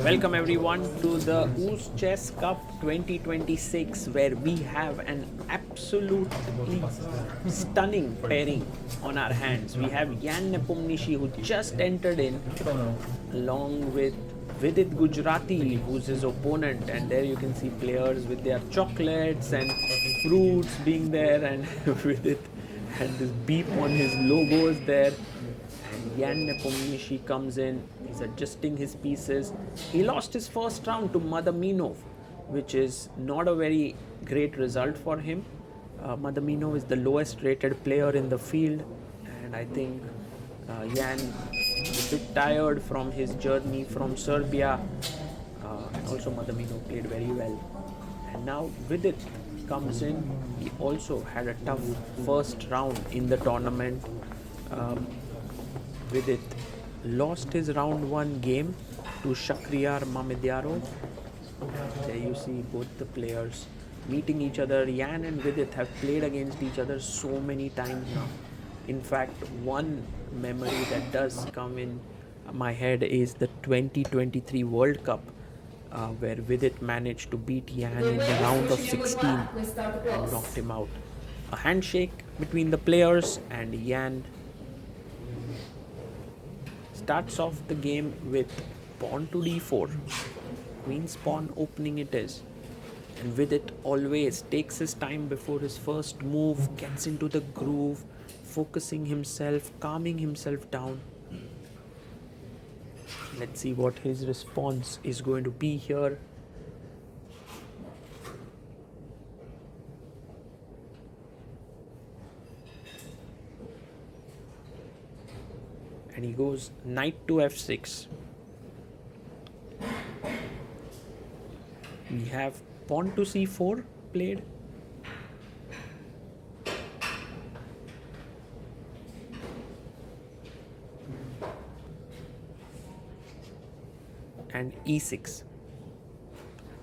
Welcome everyone to the UzChess Cup 2026, where we have an absolutely stunning pairing on our hands. We have Ian Nepomniachtchi, who just entered in, along with Vidit Gujrathi, who's his opponent, and there you can see players with their chocolates and fruits being there, and Vidit had this beep on his logos there. And Ian Nepomniachtchi comes in, he's adjusting his pieces. He lost his first round to Madaminov, which is not a very great result for him. Madaminov is the lowest rated player in the field, and I think Ian is a bit tired from his journey from Serbia. And also Madaminov played very well. And now Vidit comes in. He also had a tough first round in the tournament. Vidit lost his round 1 game to Shakhriyar Mamedyarov. There you see both the players meeting each other. Ian and Vidit have played against each other so many times now. In fact, one memory that does come in my head is the 2023 World Cup, where Vidit managed to beat Ian in the round of 16 and knocked him out. A handshake between the players, and Ian starts off the game with pawn to d4. Queen's pawn opening it is. And Vidit always takes his time before his first move, gets into the groove, focusing himself, calming himself down. Let's see what his response is going to be here. And he goes knight to f6. We have pawn to c4 played. And e6.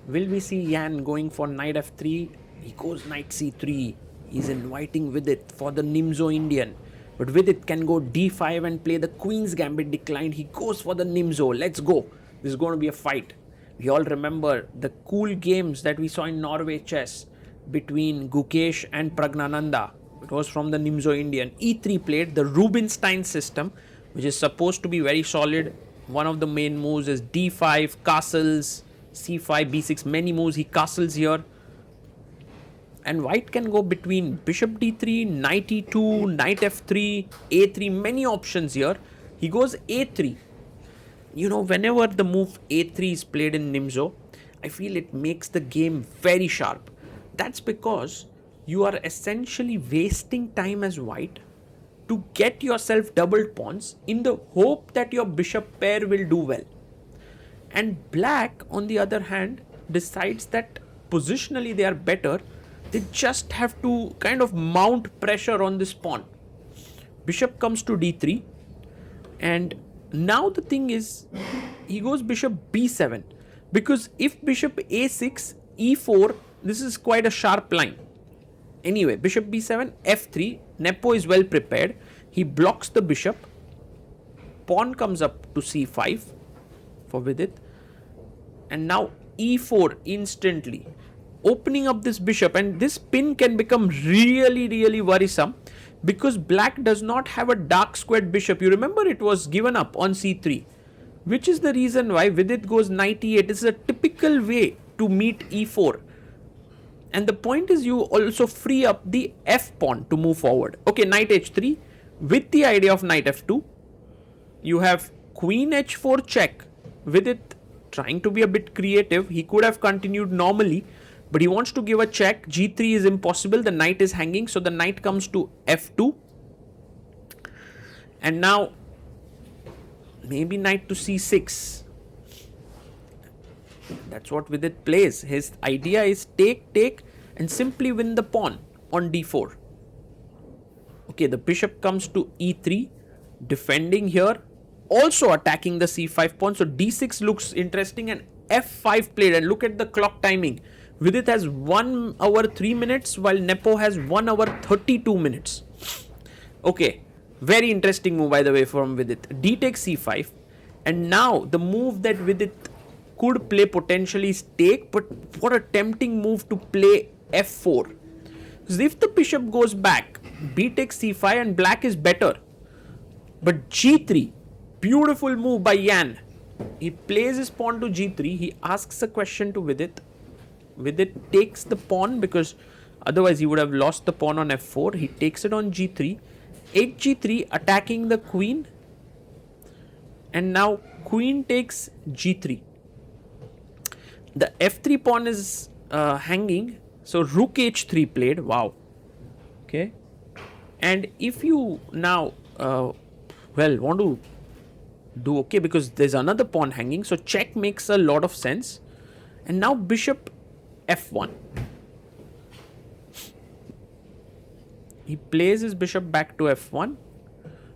Will we see Ian going for knight f3? He goes knight c3. He's inviting Vidit for the Nimzo Indian. But Vidit can go d5 and play the Queen's Gambit declined. He goes for the Nimzo. Let's go. This is going to be a fight. We all remember the cool games that we saw in Norway chess between Gukesh and Pragnananda. It was from the Nimzo Indian. e3 played the Rubinstein system, which is supposed to be very solid. One of the main moves is d5, castles, c5, b6, many moves. He castles here. And white can go between bishop d3, knight e2, knight f3, a3, many options here. He goes a3. You know, whenever the move a3 is played in Nimzo, I feel it makes the game very sharp. That's because you are essentially wasting time as white to get yourself doubled pawns in the hope that your bishop pair will do well. And black, on the other hand, decides that positionally they are better. They just have to kind of mount pressure on this pawn. Bishop comes to d3, and now the thing is, he goes bishop b7, because if bishop a6, e4, this is quite a sharp line. Anyway, bishop b7, f3, Nepo is well prepared. He blocks the bishop. Pawn comes up to c5 for Vidit. And now e4 instantly, opening up this bishop, and this pin can become really worrisome because black does not have a dark squared bishop. You remember it was given up on c3, which is the reason why Vidit goes knight e8. This is a typical way to meet e4. And the point is, you also free up the f pawn to move forward. Okay, knight h3 with the idea of knight f2. You have queen h4 check. Vidit trying to be a bit creative. He could have continued normally, but he wants to give a check. g3 is impossible. The knight is hanging. So the knight comes to f2. And now maybe knight to c6. That's what Vidit plays. His idea is take, and simply win the pawn on d4. Okay, the bishop comes to e3, defending here, also attacking the c5 pawn. So d6 looks interesting, and f5 played. And look at the clock timing. Vidit has 1 hour 3 minutes, while Nepo has 1 hour 32 minutes. Okay, very interesting move, by the way, from Vidit. D takes c5, and now the move that Vidit could play potentially take, but what a tempting move to play f4. Because if the bishop goes back, b takes c5 and black is better. But g3, beautiful move by Ian. He plays his pawn to g3. He asks a question to Vidit. Vidit takes the pawn because otherwise he would have lost the pawn on f4. He takes it on g3. hg3 attacking the queen. And now queen takes g3. The f3 pawn is hanging. So rook h3 played. Wow. Okay. And if you now want to do okay because there's another pawn hanging, so check makes a lot of sense. And now bishop f1. He plays his bishop back to f1.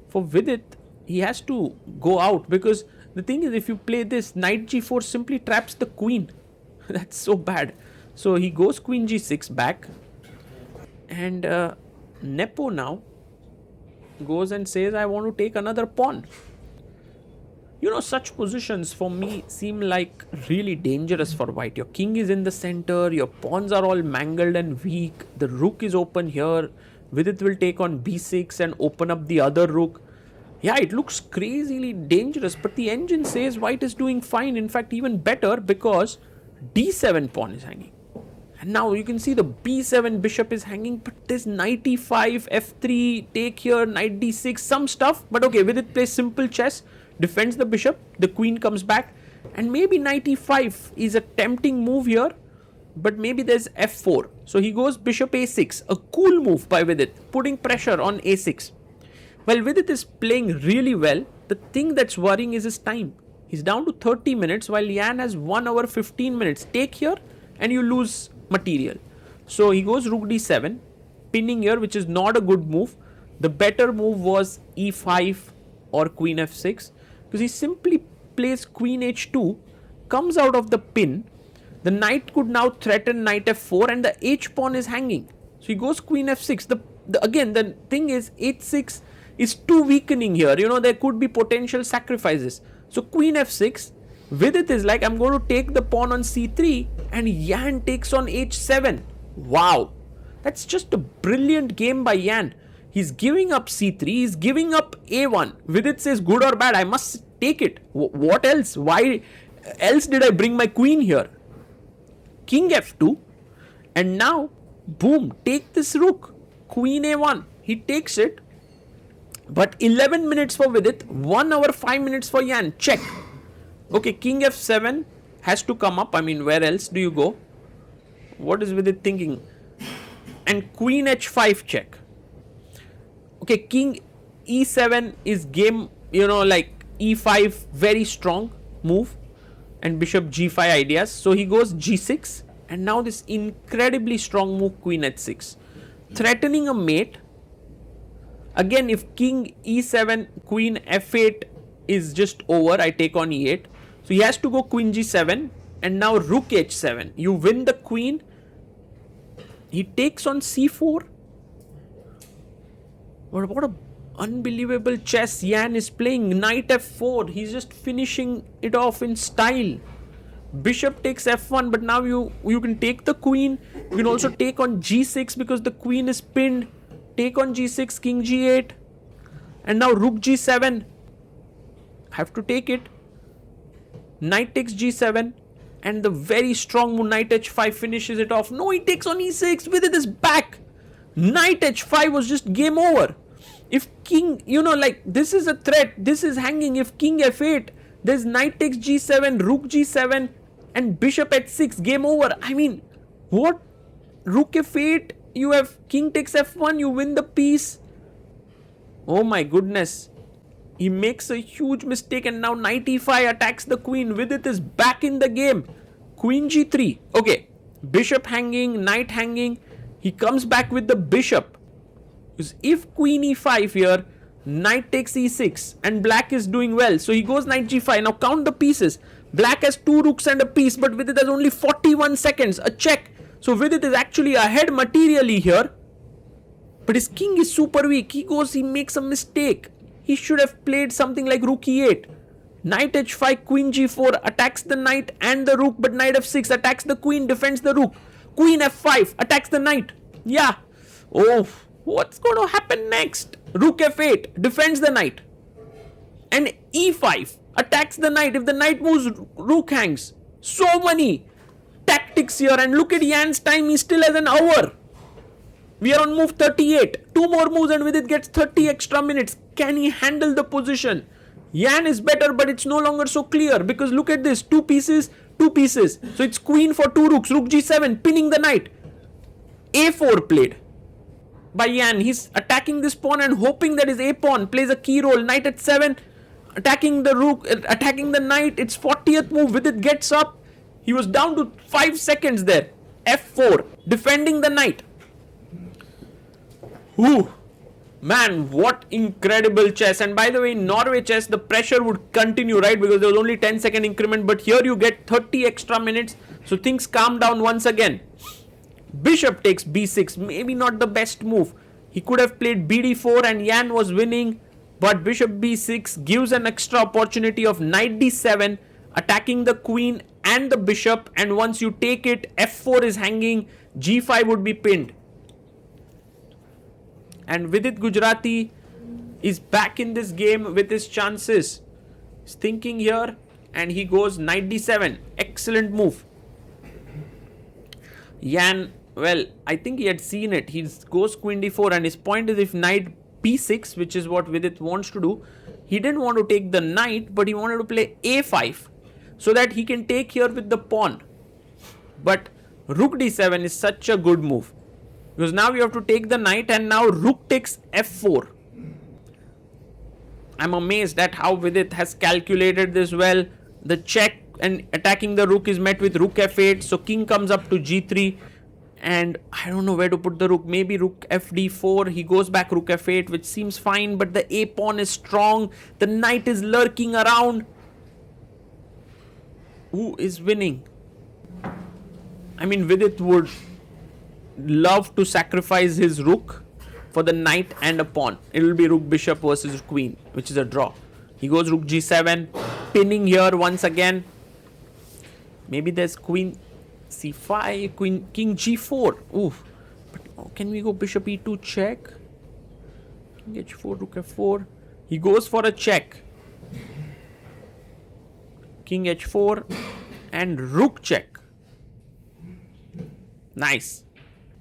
For Vidit, he has to go out because the thing is, if you play this, knight g4 simply traps the queen. That's so bad. So he goes queen g6 back. And Nepo now goes and says, I want to take another pawn. You know, such positions for me seem like really dangerous for white. Your king is in the center, your pawns are all mangled and weak, the rook is open here, Vidit will take on b6 and open up the other rook. Yeah, it looks crazily dangerous, but the engine says white is doing fine, in fact even better because d7 pawn is hanging. And now you can see the b7 bishop is hanging, but there's knight e5, f3, take here, knight d6, some stuff. But okay, Vidit plays simple chess, defends the bishop, the queen comes back, and maybe knight e5 is a tempting move here, but maybe there's f4. So he goes bishop a6, a cool move by Vidit, putting pressure on a6. Well, Vidit is playing really well. The thing that's worrying is his time. He's down to 30 minutes while Ian has 1 hour 15 minutes. Take here and you lose material. So he goes rook d7, pinning here, which is not a good move. The better move was e5 or queen f6 because he simply plays queen h2, comes out of the pin. The knight could now threaten knight f4 and the h pawn is hanging. So he goes queen f6. Again, the thing is h6 is too weakening here. You know, there could be potential sacrifices. So queen f6, Vidit is like, I'm going to take the pawn on c3 and Ian takes on h7. Wow. That's just a brilliant game by Ian. He's giving up c3, he's giving up a1. Vidit says good or bad, I must take it. What else? Why else did I bring my queen here? King f2 and now boom, take this rook. Queen a1. He takes it. But 11 minutes for Vidit, 1 hour 5 minutes for Ian. Check. Okay, king f7 has to come up. I mean, where else do you go? What is Vidit thinking? And queen h5 check. Okay, king e7 is game, you know, like e5, very strong move. And bishop g5 ideas. So he goes g6. And now this incredibly strong move, queen h6. Threatening a mate. Again, if king e7, queen f8 is just over, I take on e8. So he has to go queen g7 and now rook h7. You win the queen. He takes on c4. What a unbelievable chess Ian is playing. Knight f4. He's just finishing it off in style. Bishop takes f1, but now you can take the queen. You can also take on g6 because the queen is pinned. Take on g6, king g8. And now rook g7. Have to take it. Knight takes g7. And the very strong move, knight h5 finishes it off. No, he takes on e6. Vidit is back. Knight h5 was just game over. If king, you know, like this is a threat. This is hanging. If king f8, there's knight takes g7, rook g7 and bishop h6. Game over. I mean, what? Rook f8, you have king takes f1, you win the piece. Oh my goodness. He makes a huge mistake and now knight e5 attacks the queen. Vidit is back in the game. Queen g3. Okay. Bishop hanging, knight hanging. He comes back with the bishop. Because if queen e5 here, knight takes e6 and black is doing well. So he goes knight g5. Now count the pieces. Black has 2 rooks and a piece, but Vidit has only 41 seconds. A check. So Vidit is actually ahead materially here. But his king is super weak. He makes a mistake. He should have played something like rook e8. Knight h5, queen g4 attacks the knight and the rook, but knight f6 attacks the queen, defends the rook. Queen f5 attacks the knight. Yeah. Oh, what's going to happen next? Rook f8 defends the knight. And e5 attacks the knight. If the knight moves, rook hangs. So many tactics here. And look at Jan's time. He still has an hour. We are on move 38. 2 more moves and Vidit gets 30 extra minutes. Can he handle the position? Jan is better, but it's no longer so clear because look at this. 2 pieces, 2 pieces. So it's queen for 2 rooks. Rook g7, pinning the knight. a4 played by Jan. He's attacking this pawn and hoping that his a pawn plays a key role. Knight at 7, attacking the rook, attacking the knight. It's 40th move. Vidit gets up. He was down to 5 seconds there. f4, defending the knight. Ooh, man, what incredible chess. And by the way, in Norway chess, the pressure would continue, right? Because there was only 10-second increment. But here you get 30 extra minutes. So things calm down once again. Bishop takes b6. Maybe not the best move. He could have played bd4 and Jan was winning. But bishop b6 gives an extra opportunity of knight d7, attacking the queen and the bishop. And once you take it, f4 is hanging. g5 would be pinned. And Vidit Gujrathi is back in this game with his chances. He's thinking here and he goes knight d7. Excellent move. Jan, well, I think he had seen it. He goes queen d4 and his point is if knight b6, which is what Vidit wants to do, he didn't want to take the knight, but he wanted to play a5 so that he can take here with the pawn. But rook d7 is such a good move. Because now you have to take the knight and now rook takes f4. I'm amazed at how Vidit has calculated this well. The check and attacking the rook is met with rook f8. So king comes up to g3. And I don't know where to put the rook. Maybe rook fd4. He goes back rook f8, which seems fine. But the a pawn is strong. The knight is lurking around. Who is winning? I mean, Vidit would love to sacrifice his rook for the knight and a pawn. It will be rook bishop versus queen, which is a draw. He goes rook g7, pinning here once again. Maybe there's queen c5, queen king g4. Oof. But can we go bishop e2 check? King h4, rook f4. He goes for a check. King h4 and rook check. Nice.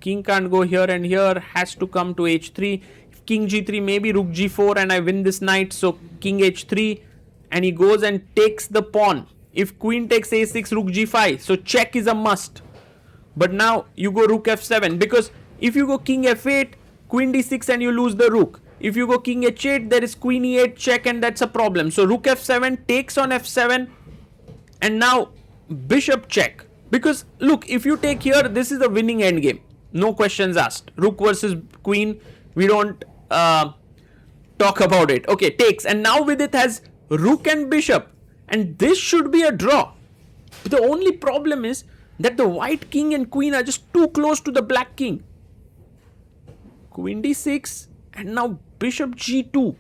King can't go here and here, has to come to h3. King g3, maybe rook g4 and I win this knight. So king h3 and he goes and takes the pawn. If queen takes a6, rook g5. So check is a must. But now you go rook f7 because if you go king f8, queen d6 and you lose the rook. If you go king h8, there is queen e8 check and that's a problem. So rook f7 takes on f7 and now bishop check. Because look, if you take here, this is a winning endgame. No questions asked. Rook versus queen. We don't talk about it. Okay, takes. And now Vidit has rook and bishop. And this should be a draw. The only problem is that the white king and queen are just too close to the black king. Queen d6 and now bishop g2.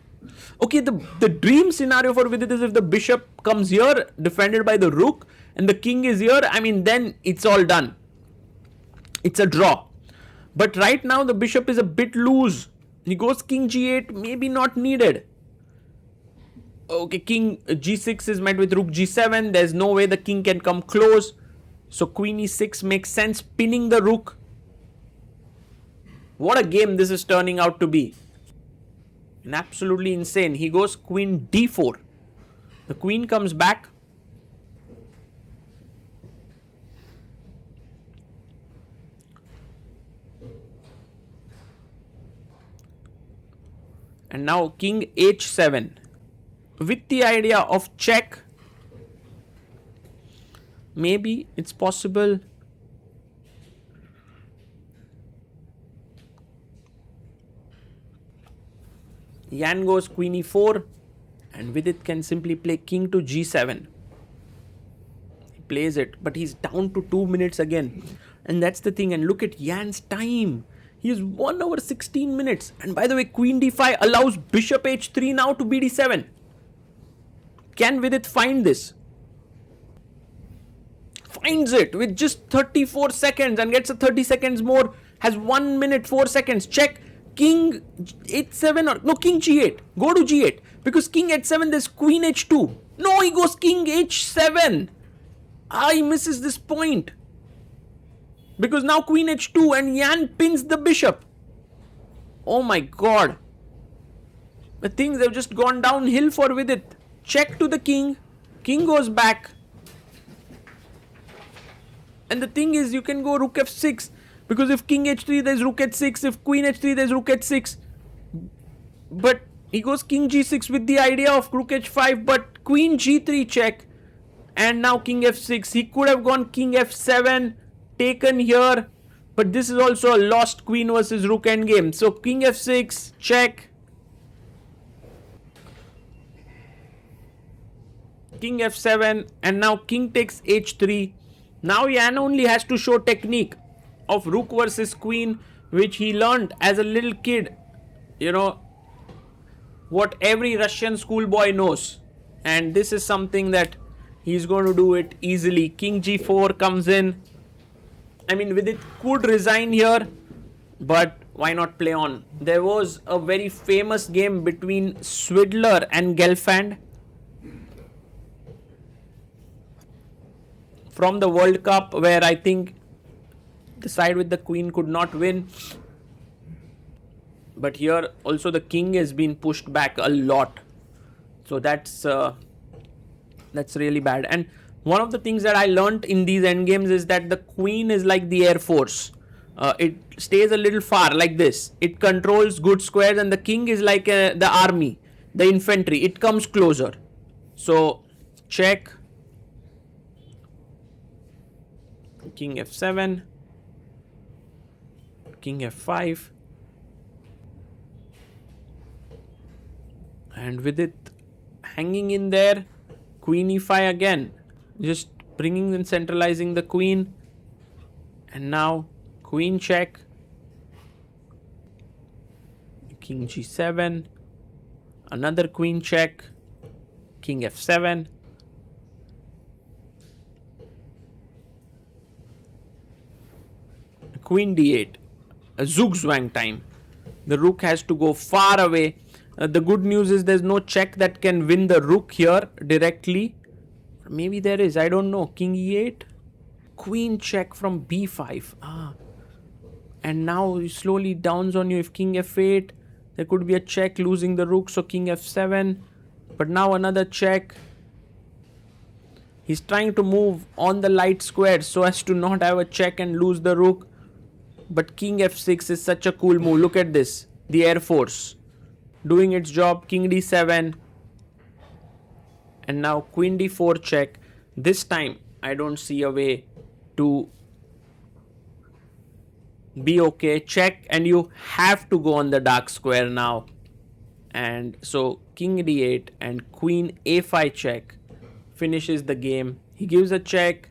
Okay, the dream scenario for Vidit is if the bishop comes here, defended by the rook, and the king is here, I mean, then it's all done. It's a draw. But right now the bishop is a bit loose. He goes king g8, maybe not needed. Okay, king g6 is met with rook g7. There's no way the king can come close. So queen e6 makes sense, pinning the rook. What a game this is turning out to be. And absolutely insane. He goes queen d4. The queen comes back. And now king h7 with the idea of check. Maybe it's possible. Jan goes queen e4 and Vidit can simply play king to g7. He plays it, but he's down to 2 minutes again. And that's the thing. And look at Jan's time. He is 1 hour 16 minutes. And by the way, queen d5 allows bishop h3 now to bd7. Can Vidit find this? Finds it with just 34 seconds and gets a 30 seconds more. Has 1 minute 4 seconds. Check. King h7 or no, king g8. Go to g8 because king h7 there's queen h2. No, he goes king h7. He misses this point because now queen h2 and Yan pins the bishop. Oh my god. The things have just gone downhill for Vidit. Check to the king. King goes back. And the thing is, you can go rook f6 because if king h3 there's rook h6, if queen h3 there's rook h6. But he goes king g6 with the idea of rook h5, but queen g3 check. And now king f6. He could have gone king f7, taken here, but this is also a lost queen versus rook endgame. So king f6, check. King f7, and now king takes h3. Now Yan only has to show technique of rook versus queen, which he learned as a little kid. You know, what every Russian schoolboy knows. And this is something that he's going to do it easily. King g4 comes in. I mean, Vidit could resign here, but why not play on? There was a very famous game between Swidler and Gelfand from the World Cup, where I think the side with the queen could not win. But here also the king has been pushed back a lot. So that's really bad. And one of the things that I learnt in these endgames is that the queen is like the air force. It stays a little far like this. It controls good squares, and the king is like the army, the infantry. It comes closer. So check. King f7, king f5, and with it hanging in there, queen e5 again, just bringing and centralizing the queen. And now queen check, king g7, another queen check, king f7, queen d8, a zugzwang time. The rook has to go far away. The good news is there's no check that can win the rook here directly. Maybe there is, I don't know. King e8, queen check from b5. And now he slowly downs on you. If king f8, there could be a check losing the rook, so king f7. But now another check. He's trying to move on the light square so as to not have a check and lose the rook. But king f6 is such a cool move. Look at this. The air force doing its job. King d7. And now queen d4 check. This time I don't see a way to be okay. Check, and you have to go on the dark square now. And so king d8 and queen a5 check finishes the game. He gives a check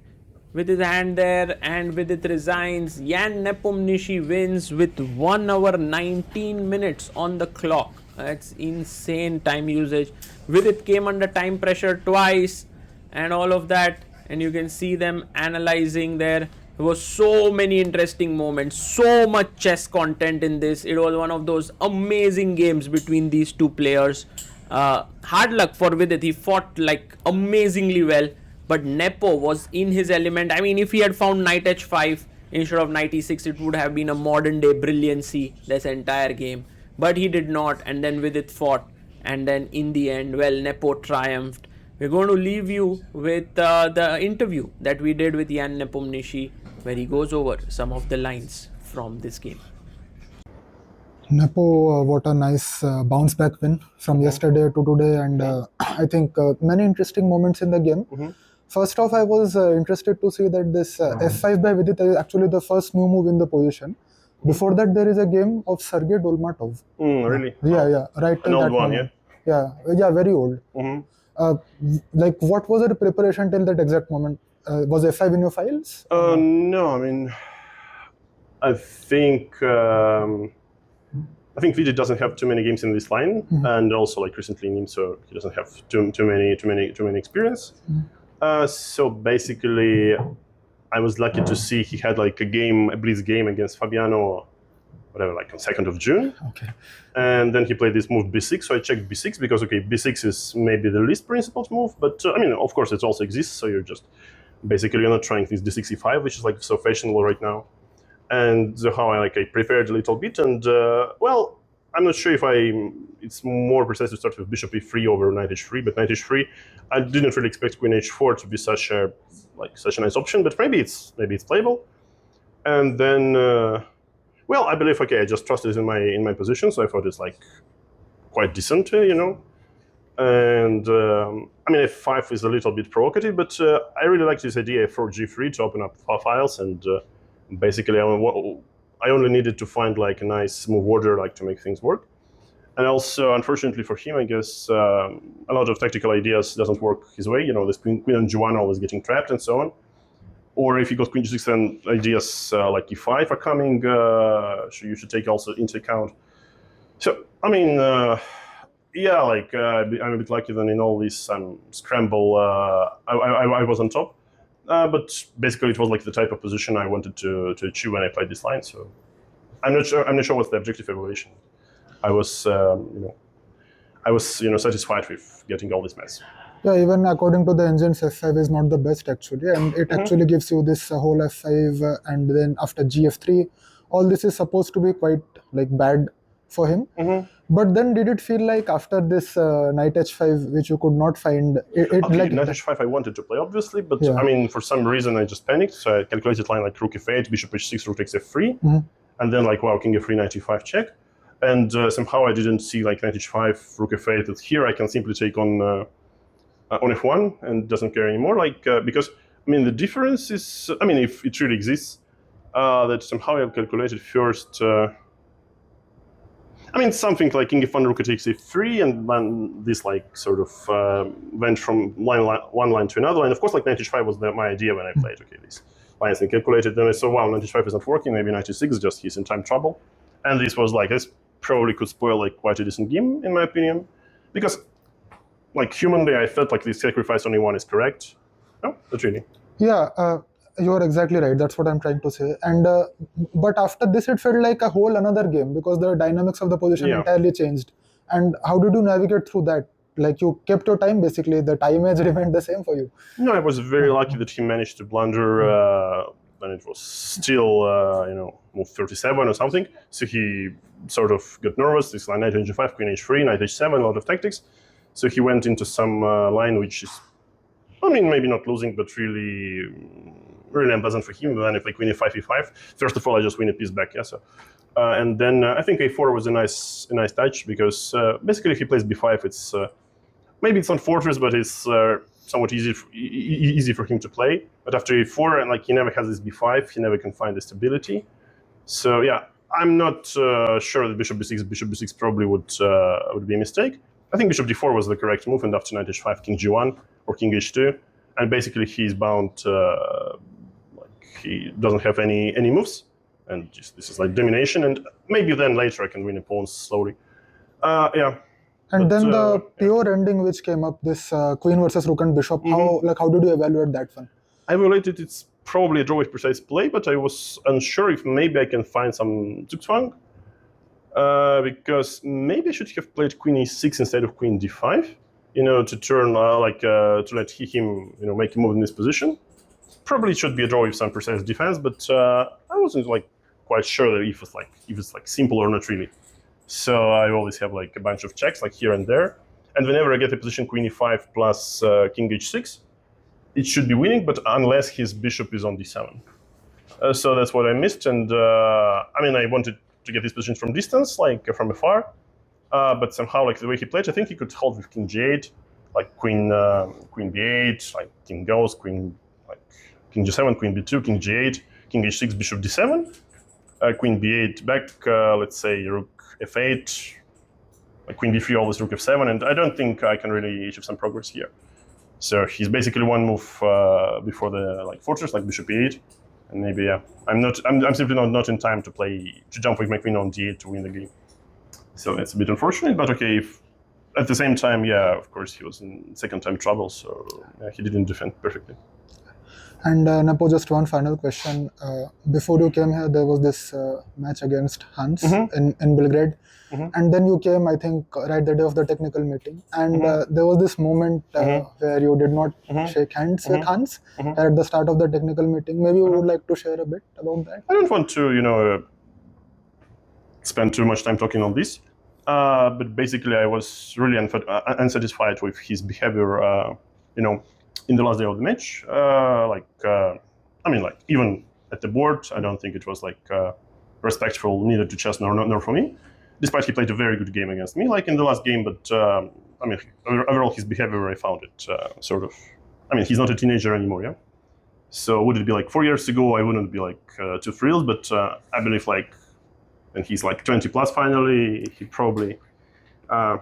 with his hand there, and Vidit resigns. Ian Nepomniachtchi wins with 1 hour 19 minutes on the clock. That's insane time usage. Vidit came under time pressure twice and all of that, and you can see them analyzing there. There was so many interesting moments, so much chess content in this. It was one of those amazing games between these two players. Hard luck for Vidit. He fought like amazingly well, but Nepo was in his element. I mean, if he had found knight h5 instead of knight e6, it would have been a modern day brilliancy, this entire game. But he did not, and then Vidit fought, and then in the end, well, Nepo triumphed. We're going to leave you with the interview that we did with Ian Nepomniachtchi, where he goes over some of the lines from this game. Nepo, what a nice bounce back win from yesterday to today, and I think many interesting moments in the game. First off, I was interested to see that this f5 by Vidit is actually the first new move in the position. Before that, there is a game of Sergei Dolmatov. Really? Yeah, right. An old one, yeah, very old. Like, what was the preparation till that exact moment? Was f5 in your files? No, I mean, I think I think Vidit doesn't have too many games in this line, and also like recently in so he doesn't have too many experience. So basically, I was lucky to see he had like a blitz game against Fabiano, whatever, like on 2nd of June. Okay. And then he played this move b6, so I checked b6 because, okay, b6 is maybe the least principled move, but I mean, of course, it also exists, so you're just basically you're not trying this d6 e5, which is like so fashionable right now. And how I prepared a little bit, and well, I'm not sure if it's more precise to start with bishop e3 over knight h3, but knight h3, I didn't really expect queen h4 to be such a nice option, but maybe it's playable. And then, well, I believe I just trusted in my position, so I thought it's like quite decent, you know. And I mean, f5 is a little bit provocative, but I really like this idea for g3 to open up files, and basically I only needed to find like a nice move order to make things work. And also, unfortunately for him, I guess a lot of tactical ideas doesn't work his way. You know, this queen on g1 always getting trapped and so on. Or if you got queen g6, then ideas like e5 are coming. So you should take also into account. So I mean, yeah, I'm a bit lucky that in all this scramble, I was on top. But basically, it was like the type of position I wanted to achieve when I played this line. So I'm not sure what's the objective evaluation. I was satisfied with getting all this mess. Yeah, even according to the engines, f5 is not the best actually, and it actually gives you this whole f5, and then after gf3, all this is supposed to be quite bad for him. But then did it feel like after this knight h5, which you could not find, okay, knight h5 I wanted to play, obviously, but yeah. I mean, for some reason I just panicked, so I calculated line like rook f8, bishop h6, rook takes f3, and then wow, king f3, knight e5 check. And somehow I didn't see knight h5, rook f8, that here I can simply take on f1 and doesn't care anymore, because, I mean, the difference is, I mean, if it really exists, that somehow I've calculated first, I mean, something like king f1, rook takes f3, and then this sort of went from one line to another line. Of course, knight h5 was my idea when I played, okay, these lines and calculated, then I saw, wow, knight h5 is not working, maybe knight e6, just he's in time trouble. And this was this probably could spoil quite a decent game, in my opinion, because humanly, I felt this sacrifice only one is correct. No, not really. Yeah, you're exactly right. That's what I'm trying to say. And but after this, it felt like a whole another game because the dynamics of the position entirely changed. And how did you navigate through that? You kept your time, basically. The time edge remained the same for you. No, I was very lucky that he managed to blunder. Then it was still, move 37 or something. So he sort of got nervous. This line knight h5, queen h3, knight h7, a lot of tactics. So he went into some line which is, I mean, maybe not losing, but really unpleasant for him. Then if queen e5, e5, first of all, I just win a piece back. Yeah. So, and then I think a4 was a nice touch because basically if he plays b5, it's maybe it's on fortress, but it's somewhat easy for him to play. But after a4, and he never has this b5, he never can find the stability. So yeah, I'm not sure that bishop b6 probably would be a mistake. I think bishop d4 was the correct move, and after knight h5, king g1 or king h2, and basically he's bound. He doesn't have any moves, and this is domination. And maybe then later I can win a pawn slowly. Yeah. And then the pure ending which came up, this queen versus rook and bishop. How did you evaluate that one? I evaluated it's probably a draw with precise play, but I was unsure if maybe I can find some zugzwang. Because maybe I should have played queen e6 instead of queen d5, to turn to let him make a move in this position. Probably should be a draw with some precise defense, but I wasn't quite sure that if it's simple or not really. So I always have a bunch of checks here and there, and whenever I get a position queen e5 plus king h6, it should be winning, but unless his bishop is on d7. So that's what I missed, and I mean, I wanted to get this position from distance, from afar, but somehow the way he played, I think he could hold with king g8, queen b8, king goes, king g7, queen b2, king g8, king h6, bishop d7, queen b8 back, let's say rook f8, queen b3, always rook f7, and I don't think I can really achieve some progress here. So he's basically one move before the fortress, bishop e8. And maybe I'm simply not in time to jump with my queen on d8 to win the game. So it's a bit unfortunate, but okay. At the same time, yeah, of course, he was in second time trouble, so yeah, he didn't defend perfectly. And Nepo, just one final question. Before you came here, there was this match against Hans in Belgrade. And then you came, I think, right the day of the technical meeting. And there was this moment where you did not shake hands with Hans at the start of the technical meeting. Maybe you would like to share a bit about that? I don't want to, spend too much time talking on this. But basically, I was really unsatisfied with his behavior, in the last day of the match. Even at the board, I don't think it was respectful neither to chess nor for me. Despite he played a very good game against me, like in the last game, but overall his behavior, I found it he's not a teenager anymore, yeah. So would it be 4 years ago? I wouldn't be too thrilled, but I believe when he's 20 plus finally, he probably has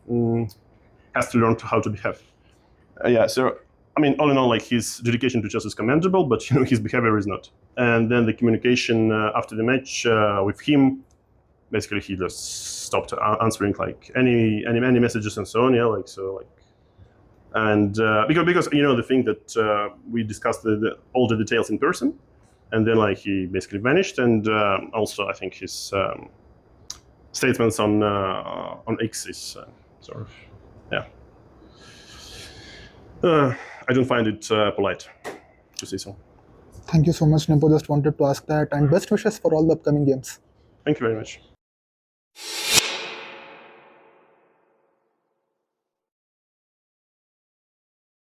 to learn how to behave. So all in all, his dedication to chess is commendable, but his behavior is not. And then the communication after the match with him, basically he just stopped answering any messages and so on. And because the thing that we discussed all the details in person, and then he basically vanished. And also I think his statements on X is I don't find it polite to say so. Thank you so much, Nepo. Just wanted to ask that. And best wishes for all the upcoming games. Thank you very much.